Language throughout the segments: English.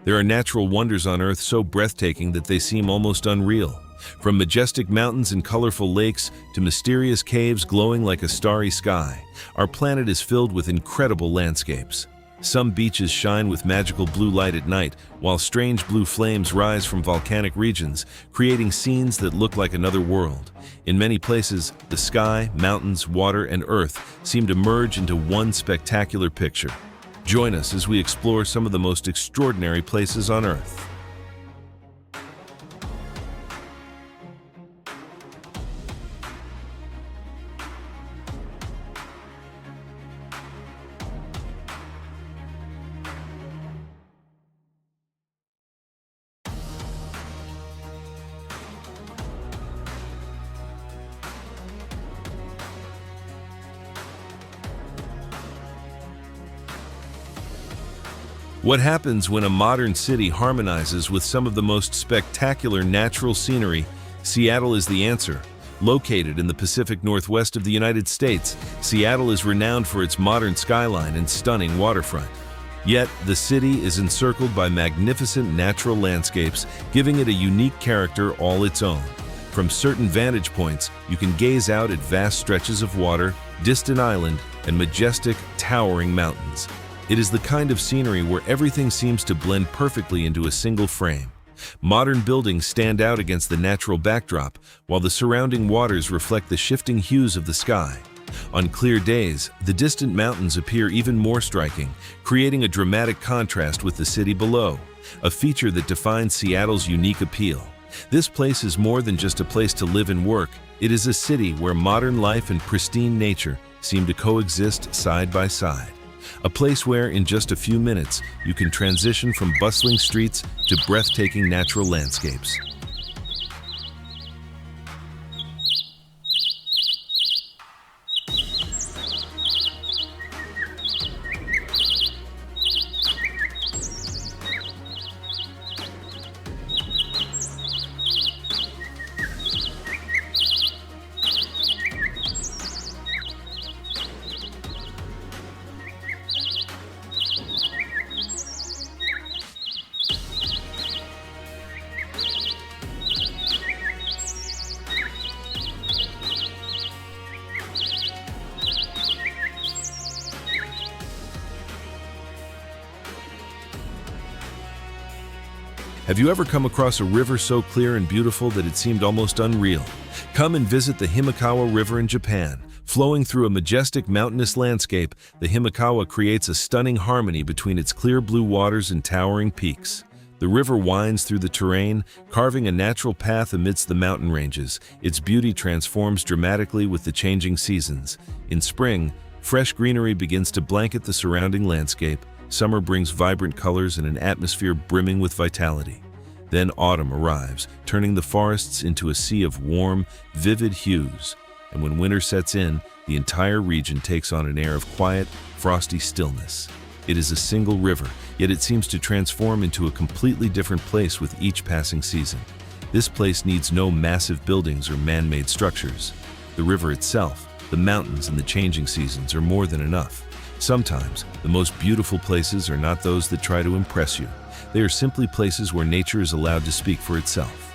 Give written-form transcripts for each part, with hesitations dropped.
There are natural wonders on Earth so breathtaking that they seem almost unreal. From majestic mountains and colorful lakes to mysterious caves glowing like a starry sky, our planet is filled with incredible landscapes. Some beaches shine with magical blue light at night, while strange blue flames rise from volcanic regions, creating scenes that look like another world. In many places, the sky, mountains, water, and earth seem to merge into one spectacular picture. Join us as we explore some of the most extraordinary places on Earth. What happens when a modern city harmonizes with some of the most spectacular natural scenery? Seattle is the answer. Located in the Pacific Northwest of the United States, Seattle is renowned for its modern skyline and stunning waterfront. Yet, the city is encircled by magnificent natural landscapes, giving it a unique character all its own. From certain vantage points, you can gaze out at vast stretches of water, distant island, and majestic, towering mountains. It is the kind of scenery where everything seems to blend perfectly into a single frame. Modern buildings stand out against the natural backdrop, while the surrounding waters reflect the shifting hues of the sky. On clear days, the distant mountains appear even more striking, creating a dramatic contrast with the city below, a feature that defines Seattle's unique appeal. This place is more than just a place to live and work. It is a city where modern life and pristine nature seem to coexist side by side. A place where, in just a few minutes, you can transition from bustling streets to breathtaking natural landscapes. Have you ever come across a river so clear and beautiful that it seemed almost unreal? Come and visit the Himekawa River in Japan. Flowing through a majestic mountainous landscape, the Himekawa creates a stunning harmony between its clear blue waters and towering peaks. The river winds through the terrain, carving a natural path amidst the mountain ranges. Its beauty transforms dramatically with the changing seasons. In spring, fresh greenery begins to blanket the surrounding landscape. Summer brings vibrant colors and an atmosphere brimming with vitality. Then autumn arrives, turning the forests into a sea of warm, vivid hues. And when winter sets in, the entire region takes on an air of quiet, frosty stillness. It is a single river, yet it seems to transform into a completely different place with each passing season. This place needs no massive buildings or man-made structures. The river itself, the mountains, and the changing seasons are more than enough. Sometimes, the most beautiful places are not those that try to impress you. They are simply places where nature is allowed to speak for itself.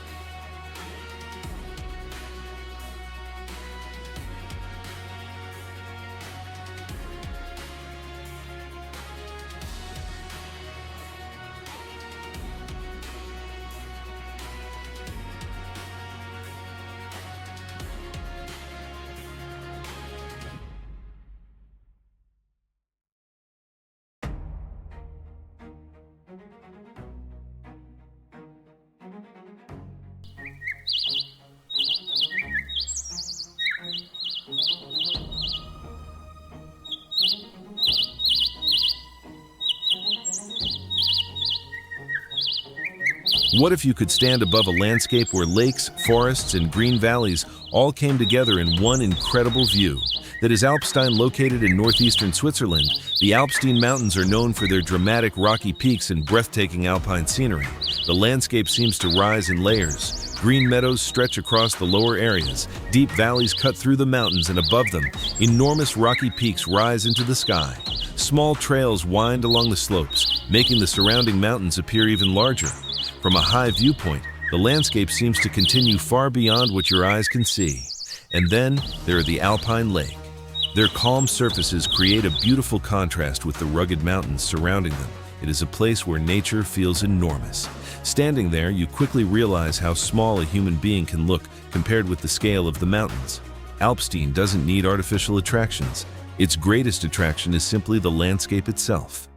What if you could stand above a landscape where lakes, forests, and green valleys all came together in one incredible view? That is Alpstein, located in northeastern Switzerland. The Alpstein Mountains are known for their dramatic rocky peaks and breathtaking alpine scenery. The landscape seems to rise in layers. Green meadows stretch across the lower areas. Deep valleys cut through the mountains, and above them, enormous rocky peaks rise into the sky. Small trails wind along the slopes, making the surrounding mountains appear even larger. From a high viewpoint, the landscape seems to continue far beyond what your eyes can see. And then there are the Alpine Lake. Their calm surfaces create a beautiful contrast with the rugged mountains surrounding them. It is a place where nature feels enormous. Standing there, you quickly realize how small a human being can look compared with the scale of the mountains. Alpstein doesn't need artificial attractions. Its greatest attraction is simply the landscape itself.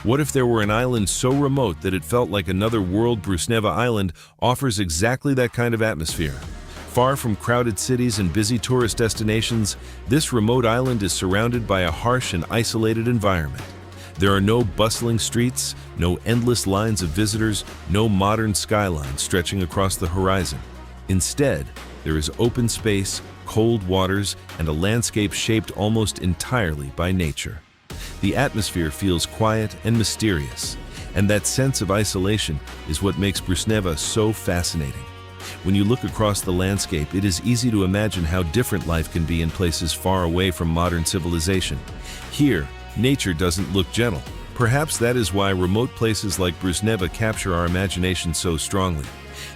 What if there were an island so remote that it felt like another world? Brusneva Island offers exactly that kind of atmosphere. Far from crowded cities and busy tourist destinations, this remote island is surrounded by a harsh and isolated environment. There are no bustling streets, no endless lines of visitors, no modern skyline stretching across the horizon. Instead, there is open space, cold waters, and a landscape shaped almost entirely by nature. The atmosphere feels quiet and mysterious, and that sense of isolation is what makes Brusneva so fascinating. When you look across the landscape, it is easy to imagine how different life can be in places far away from modern civilization. Here, nature doesn't look gentle. Perhaps that is why remote places like Brusneva capture our imagination so strongly.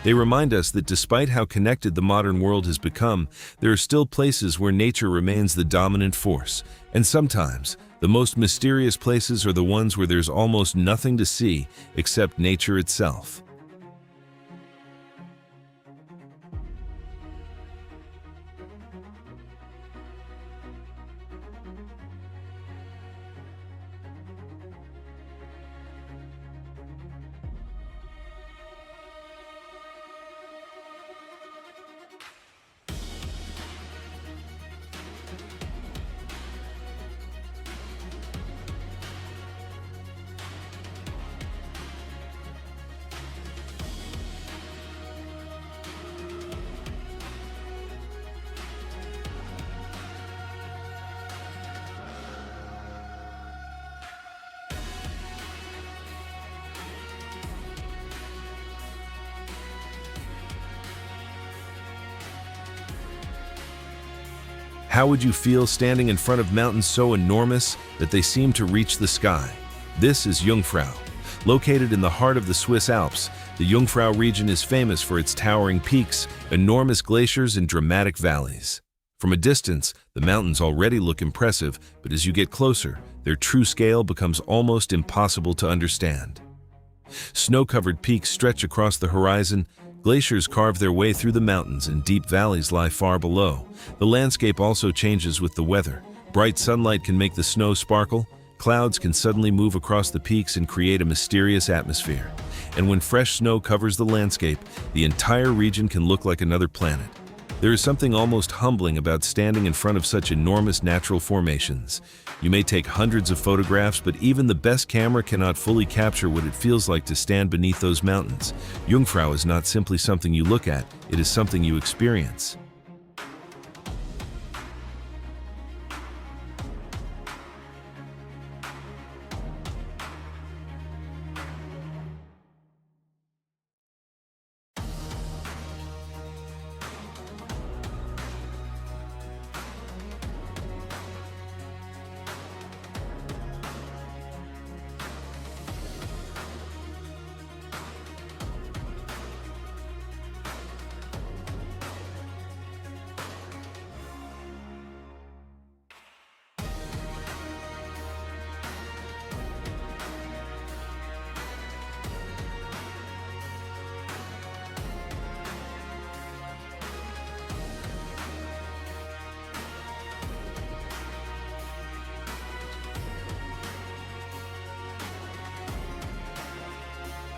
They remind us that despite how connected the modern world has become, there are still places where nature remains the dominant force. And sometimes, the most mysterious places are the ones where there's almost nothing to see except nature itself. How would you feel standing in front of mountains so enormous that they seem to reach the sky? This is Jungfrau. Located in the heart of the Swiss Alps, the Jungfrau region is famous for its towering peaks, enormous glaciers, and dramatic valleys. From a distance, the mountains already look impressive, but as you get closer, their true scale becomes almost impossible to understand. Snow-covered peaks stretch across the horizon. Glaciers carve their way through the mountains, and deep valleys lie far below. The landscape also changes with the weather. Bright sunlight can make the snow sparkle. Clouds can suddenly move across the peaks and create a mysterious atmosphere. And when fresh snow covers the landscape, the entire region can look like another planet. There is something almost humbling about standing in front of such enormous natural formations. You may take hundreds of photographs, but even the best camera cannot fully capture what it feels like to stand beneath those mountains. Jungfrau is not simply something you look at, it is something you experience.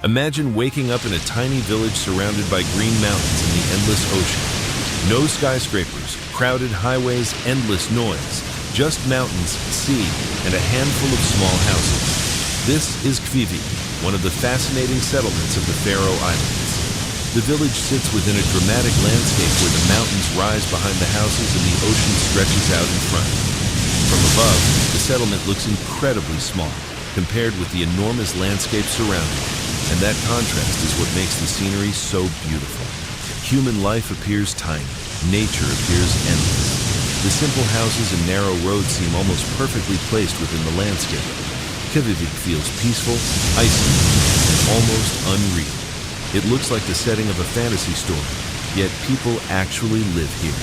Imagine waking up in a tiny village surrounded by green mountains and the endless ocean. No skyscrapers, crowded highways, endless noise, just mountains, sea, and a handful of small houses. This is Kvivi, one of the fascinating settlements of the Faroe Islands. The village sits within a dramatic landscape where the mountains rise behind the houses and the ocean stretches out in front. From above, the settlement looks incredibly small, compared with the enormous landscape surrounding it, and that contrast is what makes the scenery so beautiful. Human life appears tiny, nature appears endless. The simple houses and narrow roads seem almost perfectly placed within the landscape. Kvivi feels peaceful, isolated, and almost unreal. It looks like the setting of a fantasy story, yet people actually live here.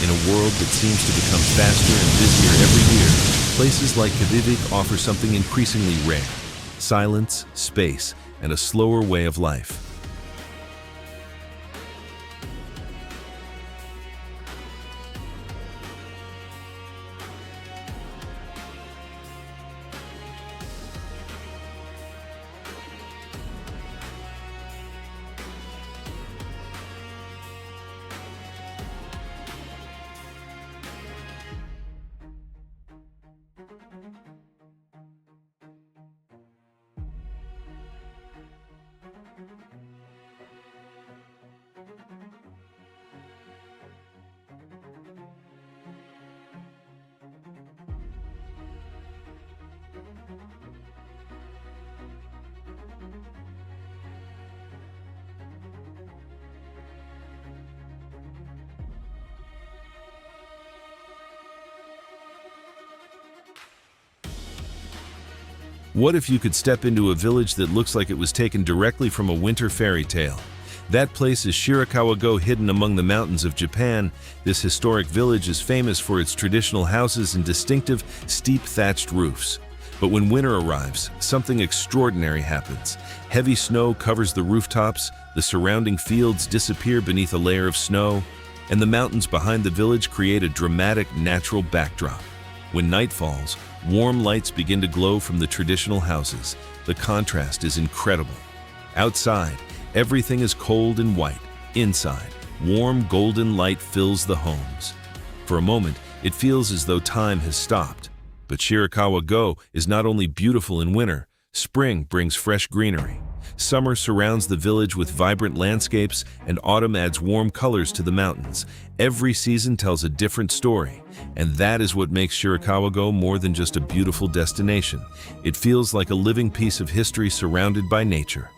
In a world that seems to become faster and busier every year, places like Kvivi offer something increasingly rare: silence, space, and a slower way of life. What if you could step into a village that looks like it was taken directly from a winter fairy tale? That place is Shirakawa-go, hidden among the mountains of Japan. This historic village is famous for its traditional houses and distinctive, steep thatched roofs. But when winter arrives, something extraordinary happens. Heavy snow covers the rooftops, the surrounding fields disappear beneath a layer of snow, and the mountains behind the village create a dramatic natural backdrop. When night falls, warm lights begin to glow from the traditional houses. The contrast is incredible. Outside, everything is cold and white. Inside, warm golden light fills the homes. For a moment, it feels as though time has stopped. But Shirakawa-go is not only beautiful in winter, spring brings fresh greenery. Summer surrounds the village with vibrant landscapes, and autumn adds warm colors to the mountains. Every season tells a different story, and that is what makes Shirakawa-go more than just a beautiful destination. It feels like a living piece of history surrounded by nature.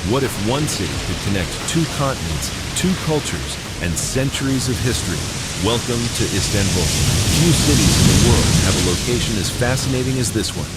What if one city could connect two continents, two cultures, and centuries of history? Welcome to Istanbul. Few cities in the world have a location as fascinating as this one.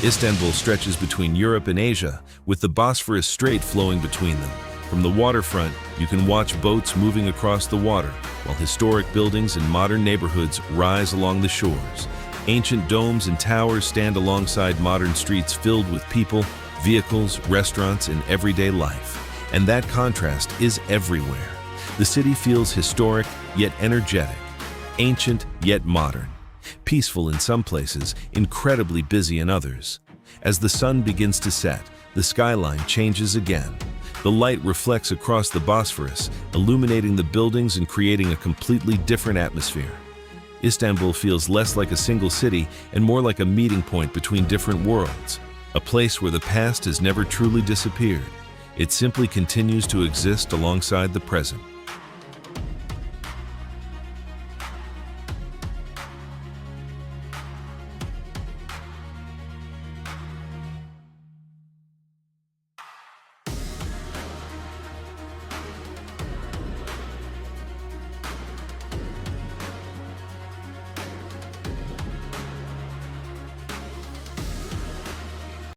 Istanbul stretches between Europe and Asia, with the Bosphorus Strait flowing between them. From the waterfront, you can watch boats moving across the water, while historic buildings and modern neighborhoods rise along the shores. Ancient domes and towers stand alongside modern streets filled with people, vehicles, restaurants, and everyday life. And that contrast is everywhere. The city feels historic, yet energetic, ancient, yet modern, peaceful in some places, incredibly busy in others. As the sun begins to set, the skyline changes again. The light reflects across the Bosphorus, illuminating the buildings and creating a completely different atmosphere. Istanbul feels less like a single city and more like a meeting point between different worlds. A place where the past has never truly disappeared. It simply continues to exist alongside the present.